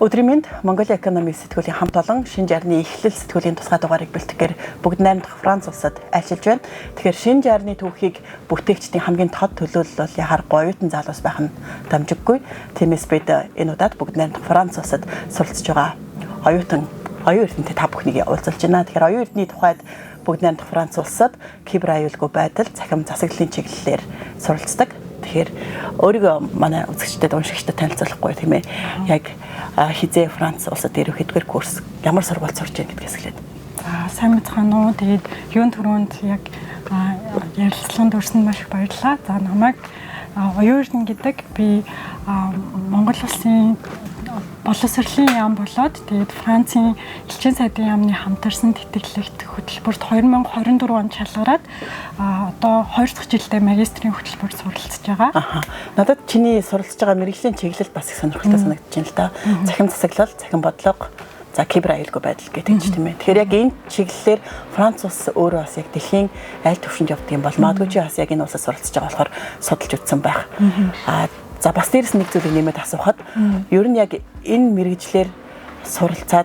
Өдрийн мэнд Mongolia Economics сэтгүүлийн хамт олон шинэ жарны эхлэл сэтгүүлийн тусгай дугаарыг бэлтгэхээр бүгд найрамдах Франц улсад альшилж байна. Тэгэхээр шинэ жарны түүхийг бүтээгчдийн хамгийн тод төлөөлөл бол яхааргүй оюутан залуус байх нь дамжиггүй. Тиймээс бид энэ удаад бүгд найрамдах Франц улсад суралцж байгаа оюун эрдэнэтэй та бүхнийг уулзалж байна. Тэгэхээр оюун эрдэнэний тухайд бүгд найрамдах Франц улсад кибер аюулгүй байдал, цахим засаглалын чиглэлээр суралцдаг. Тэгэхээр өөрийгөө манай үзэгчдэд уншигчдад танилцуулахгүй тийм ээ. Яг хизээ Франц улсад ирэх хэдгээр курс ямар сургууль сурч байгаа гэдгээс эхлээд. За сайн мэцхан уу. Тэгээд юун төрөнд яг ярилцлаганд өрсөнд маш их баярлалаа. За намайг оюун эрдэнэ гэдэг би Монгол улсын боловсролын яам болоод тэгээд Францын элчин сайдын яамны хамтарсан тэтгэлэгт хөтөлбөрт 2024 онд шалгараад одоо 2 дахь жилдээ магистрийн хөтөлбөрт суралцж байгаа. Надад чиний суралцж байгаа мэргэжлийн чиглэл бас их сонирхолтой санагдаж байна л да. Цахим засаглал, цахим бодлого, за кибер аюулгүй байдал гэдэг ч тийм ээ. Тэгэхээр яг энэ чиглэлээр Франц улс өөрөө бас яг дэлхийн аль түвшинд явдаг юм бол магадгүй чи бас яг энэ улсад суралцж байгаа болохоор судалж үзсэн байх. За бас дээрс нэг зүйлийг нэмээд асуухад ер нь яг энэ мэргэжлэр суралцсан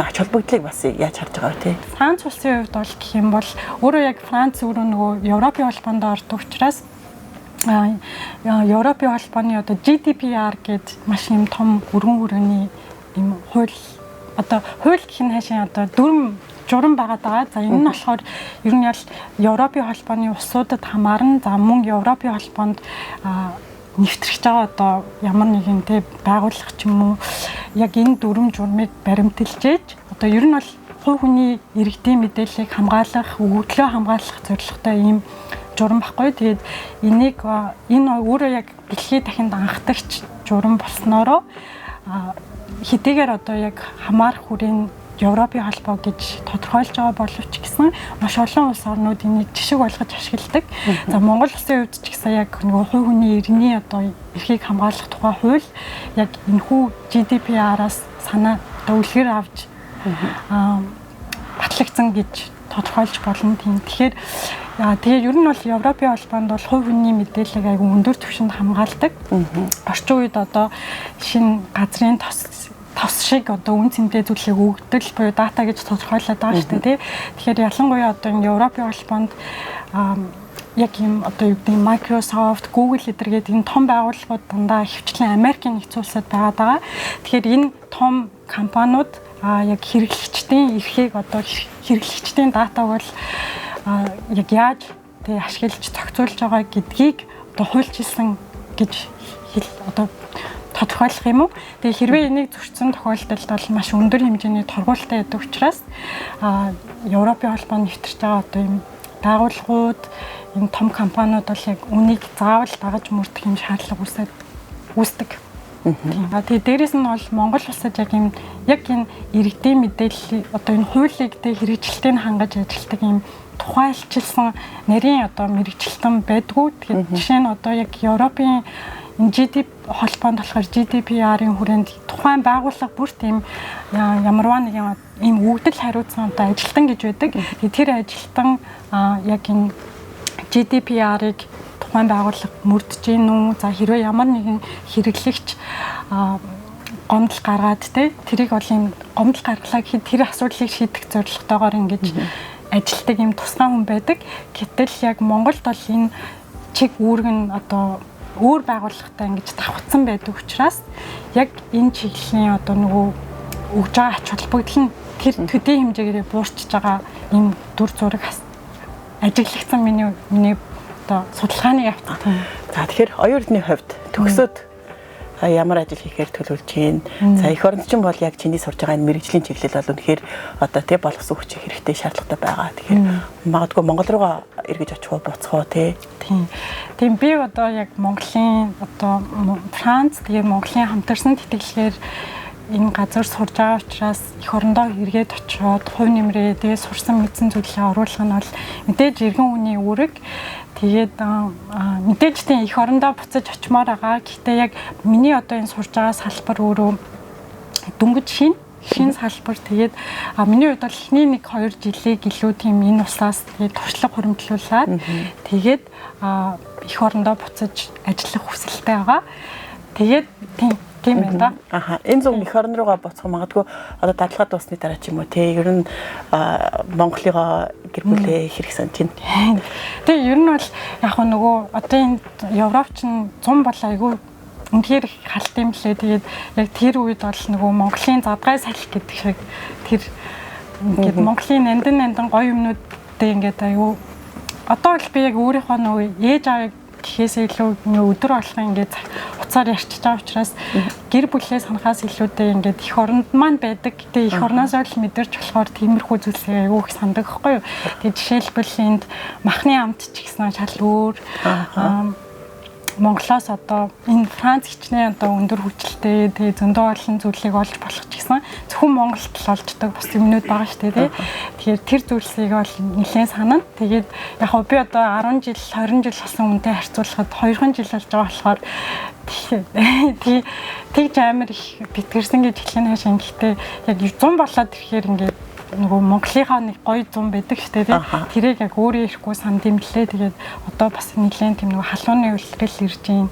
ач холбогдлыг бас яаж харж байгаа вэ те? Франц улсын хувьд бол гэх юм бол өөрөө яг Франц өөрөө нөгөө Европын холбоонд ордог учраас Европын холбооны одоо GDPR гэдэг маш юм том өргөн хүрээний юм хууль гэх нь хаашаа одоо журам байгаад байгаа. За энэ нь болохоор ер нь ял Европын холбооны улсуудад хамаарна. За мөн Европын холбоонд нэвтрэж байгаа одоо ямар нэгэн те байгууллага ч юм уу яг энэ дүрм журмыг баримталжээж одоо ер нь бол хувь хүний иргэдийн мэдээллийг хамгаалах, өгөгдлөө хамгаалах зорилготой ийм журам баггүй. Тэгээд энийг энэ өөрөө яг дэлхийд дахинд анхдагч журам болсноороо хэдийгээр одоо яг хамаарах хүрээнд Европын холбоо гэж тодорхойлж байгаа боловч гэсэн маш олон улс орнууд энийг жишг болгож ашигладаг. За Монгол улсын хувьд ч гэсэн яг нөгөө хувь хүний иргэний одоо эрхийг хамгаалах тухай хууль яг энэхүү GDPR-аас санаа үлгэр авч батлагдсан гэж тодорхойлж болно тийм. Тэгэхээр ер нь бол Европын холбоонд бол хувь хүний мэдээллийг айгүй өндөр түвшинд хамгаалдаг. Орчин үед одоо шинэ газрын тос шиг одоо үн цэнтэй зүйлийг өгдөл буюу дата гэж тодорхойлоод байгаа шүү дээ. Тэгэхээр ялангуяа одоо энэ Европын холбоонд яг юм одоо юу гэдэг Microsoft, Google эдэргээд энэ том байгууллагууд дандаа хвчлэн Америкийн нэгдсэн улсад байгаад байгаа. Тэгэхээр энэ том компаниуд яг хэрэглэгчдийн эрхийг одоо хэрэглэгчдийн датаг бол яг яаж тэг ашиглаж зохицуулж байгаа гэдгийг одоо хуульчилсан гэж одоо тодорхойлох юм уу. Тэгээ хэрвээ энийг зөрчсөн тохиолдолд бол маш өндөр хэмжээний торгуулалтай байдаг учраас Европын холбоонд нэвтэрч байгаа одоо юм байгууллагууд, энэ том компаниуд бол яг үнийг заавал дагаж мөрдөх юм шаардлага үүсдэг. Тэгээ дээрэс нь бол Монгол улсад яг энэ иргэдийн мэдээлэл одоо энэ хуулийг тэ хэрэгжилтийг хангаж ажилладаг юм тухайлчилсан нарийн одоо мэрэгчлэлтэн байдгүй. Тэгэхээр жишээ нь одоо яг Европын энэ GDP холбоонд болохоор GDPR-ын хүрээнд тухайн байгууллага бүр тийм ямарваа нэгэн ийм өгдөл хариуцсан одоо ажилтан гэж байдаг. Тэр ажилтан яг энэ GDPR-ыг тухайн байгууллага мөрдөж гин үү? За хэрвээ ямар нэгэн хэрэглэгч гомдол гаргаад тэрийг бол ийм гомдол гаргалаа гэхэд тэр асуудлыг шийдэх зорилготойгоор ингэж ажилтдаг ийм тусгай хүн байдаг. Гэтэл яг Монголд бол энэ чиг үүрэг нь одоо өөр байгууллагатай ингэж давхцсан байдаг учраас яг энэ чиглэлийн одоо нөгөө өгж байгаа ач холбогдол нь тэр төдий хэмжээгээр буурчж байгаа ийм дүр зураг ажиглагдсан миний одоо судалгааны явц. За тэгэхээр оюун эрдэнэний хувьд төгсөөд ямар ажил хийхээр төлөвлөж гин. За эх оронд чинь бол яг чиний сурж байгаа энэ мэргэжлийн чиглэл бол үнэхээр одоо тий боловсон хүч хэрэгтэй шаардлагатай байгаа. Тэгэхээр магадгүй Монгол руугаа эргэж очих уу буцах уу тий. Тийм би одоо яг Монголын одоо Франц тэгээ Монголын хамтарсан тэтгэлгээр энэ газар сурж байгаа учраас эх орондоо эргээд очиод хувь нэмрээ тэгээ сурсан мэдсэн зүйлээ оруулах нь бол мэдээж иргэн хүний үүрэг. Тэгээд мэдээж тийм эх орондоо буцаж очимоор байгаа. Гэхдээ яг миний одоо энэ сурж байгаа салбар өөрөө дөнгөж шинэ салбар. Тэгээд миний хувьд бол эхний 1-2 жилийг илүү тийм энэ улсаас тэгээд туршлага хуримтлуулад тэгээд эх орондоо буцаж ажиллах хүсэлтэй байгаа. Тэгээд тийм Тийм байна да. Аха. Энэ зөв эх орн руугаа буцах магадгүй одоо дадлага дуусны дараа ч юм уу те ер нь Монголыгоо гэр бүлээ хэрэгсэн тийм. Тэгээ ер нь бол яг нөгөө одоо энэ Европч нь 100 бол айгүй үнэхээр халт юм лээ. Тэгээд яг тэр үед бол нөгөө Монголын задгай салхи гэдэг шиг тэр ингээд Монголын нандин гоё юмнуудтай ингээд аюу одоо л би яг өөрийнхөө нөгөө ээж аавыг гэхээсээ илүү өдөр болгон ингээд уцаар ярьчихж байгаа учраас гэр бүлээ санахаас илүүтэй ингээд эх оронд маань байдаг. Тэгээ эх орноос л мэдэрч болохоор тиймэрхүү зүйлсээ аюу их сандаг байхгүй юу. Тэгээ жишээлбэл энд махны амт ч гэсэн шал өөр. Монголоос одоо энэ Франц хичнээн одоо өндөр хүчтэй тэгээ зөндөө олон зүйлийг олж болох ч гэсэн зөвхөн Монголд л олждаг бас юмнууд байгаа шүү дээ. Тэгэхээр тэр зүйлсийг бол нэлээд санана. Тэгээд яг хөө би одоо 10 жил 20 жил болсон хүнтэй харьцуулахад 2 жил болж байгаа болохоор тэгж амар их битгэрсэн гэж хэлэх нь хаашаа. Гэхдээ яг 100 болоод ирэхээр ингээд нөгөө Монголынхаа нэг гоё зам байдаг шүү дээ. Тэрийг яг өөрөө ирэхгүй санд юм лээ. Тэгээд одоо бас нэлээд тийм нөгөө халууны үйлрэл ирж байна.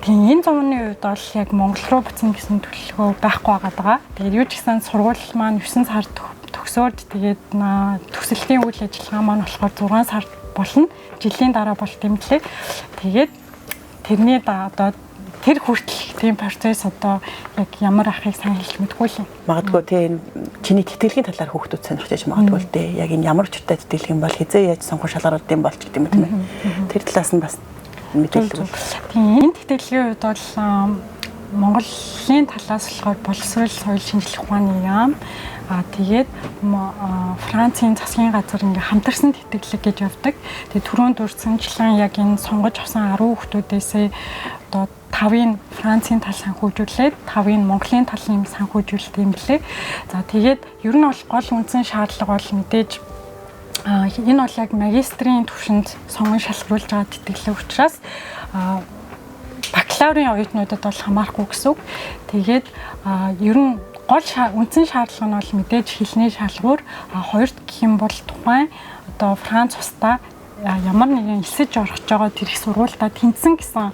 Тийм энэ зуны үед бол яг Монгол руу буцна гэсэн төлөвлөгөө байхгүй байгаа. Тэгээд юу ч гэсэн сургууль маань 9 сар төгсөөд тэгээд төсөлтийн үйл ажиллагаа маань болохоор 6 сар болно. Жилийн дараа болт юм лээ. Тэгээд тэрний одоо тэр хүртэл тийм процесс одоо яг ямар ахыг сайн хэлж мэдгүй л юм. Магадгүй тийм чиний тэтгэлгийн талаар хүүхдүүд сонирхож яж магадгүй л дээ. Яг энэ ямар чутай тэтгэлэг юм бол хизээ яаж сонгох шалгаруулт юм бол ч гэдэг юм тийм ээ. Тэр талаас нь бас мэдээлэл. Тийм энэ тэтгэлгийн үед бол Монголын талаас болохоор боловсрол соёл шинжилгээ ухааны яам тэгээд Францын засгийн газар ингээ хамтарсан тэтгэлэг гэж явдаг. Тэгээд түрүүнд дурдсанчлан яг энэ сонгож авсан 10 хүүхдүүдээсээ одоо 5-ын Францын тал санхүүжүүлээд 5-ын Монголын талын санхүүжүүлэлт юм блэ. За тэгээд ер нь бол гол үндсэн шаардлага бол мэдээж энэ бол яг магистрийн түвшинд сонгон шалгаруулж байгаа тэтгэлэг учраас бакалаврын оюутнуудад бол хамаарахгүй гэсэн үг. Тэгээд ер нь гол үндсэн шаардлага нь бол мэдээж хэлний шалгуур хоёрт гэх юм бол тухайн одоо Франц устаа ямар нэгэн элсэж орох жоо тэр их сургуультай тэнцсэн гэсэн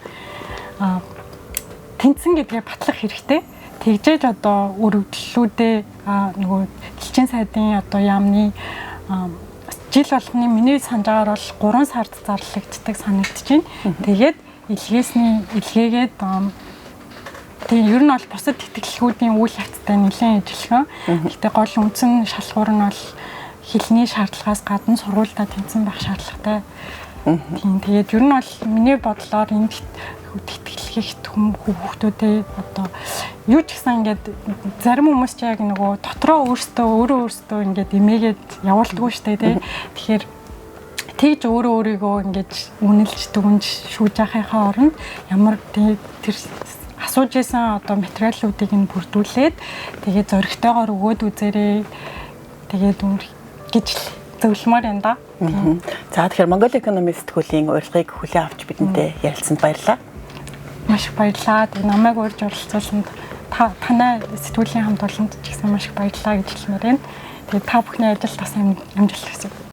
тэнцсэн гэдгээ батлах хэрэгтэй. Тэгжээж одоо өргөдлөлүүдээ нөгөө элчин сайдын одоо яамны жил болгоны миний санджаагаар бол 3 сард зарлагддаг санагдаж байна. Тэгээд илгээгээд тэгээ ер нь бол бусад тэтгэлгүүдийн үйл явцтай нэлээд ижилхэн. Гэхдээ гол үндсэн шалгуур нь бол хэлний шаардлагаас гадна сургуультай тэнцэн байх шаардлагатай. Тийм тэгээд ер нь бол миний бодлоор энэ тэтгэлгийгт хүүхдүүдээ одоо юу ч гэсэн ингээд зарим хүмүүс ч яг нөгөө дотроо өөрөөсөө ингээд эмээгээд явуулдаггүй шүү дээ тий. Тэгэхээр тэгж өөрийгөө ингээд үнэлж дүгнж шүүж яхахын оронд ямар тэр асууж исэн одоо материалуудыг нь бүрдүүлээд тэгээд зоригтойгоор өгөөд үзээрэй. Тэгээд гэж зөвлөмөр юм да. За тэгэхээр Монгол экономи сэтгүүлийн урилгыг хүлээн авч бидэнтэй ярилцсанд баярлалаа. Маш их баярлалаа. Тэгээд намайг урьж оролцуулсанд танай сэтгүүлийн хамт олонд ч гэсэн маш их баярлалаа гэж хэлмээр байна. Тэгээд та бүхний ажилд бас амжилт хүсье.